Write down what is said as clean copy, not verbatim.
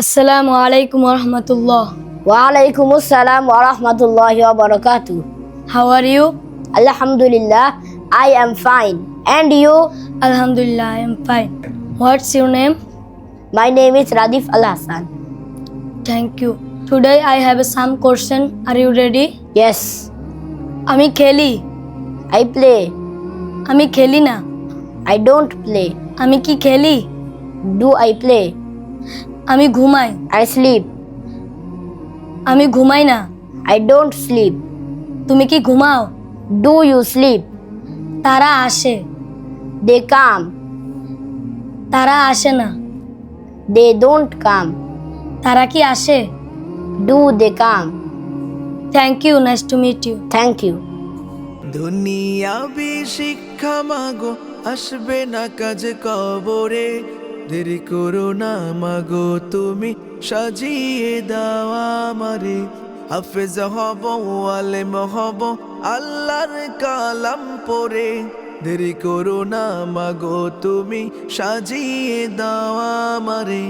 Assalamu alaikum wa rahmatullah. Waalaikumsalam warahmatullahi wabarakatuh. How are you? Alhamdulillah, I am fine. And you? Alhamdulillah, I am fine. What's your name? My name is Radif Al Hassan. Thank you. Today I have some question. Are you ready? Yes, আমি খেলি। I play. আমি খেলি না। I don't play. আমি কি খেলি? Do I play? আমি ঘুমাই। I sleep. আমি ঘুমাই না। I don't sleep. তুমি কি ঘুমাও? Do you sleep? তারা আসে। They come. তারা আসে না। They don't come. তারা কি আসে? Do they come? Thank you. Nice to meet you. Thank you. দুনিয়াবি শিক্ষা মাগো আসবে না কাজ কবরে, দেরি করো না মাগো তুমি সাজিয়ে দাও আমারে। হাফেজ হব আলেম হব আল্লাহর কালাম পড়ে, দেরি করো না মাগো তুমি সাজিয়ে দাও আমারে।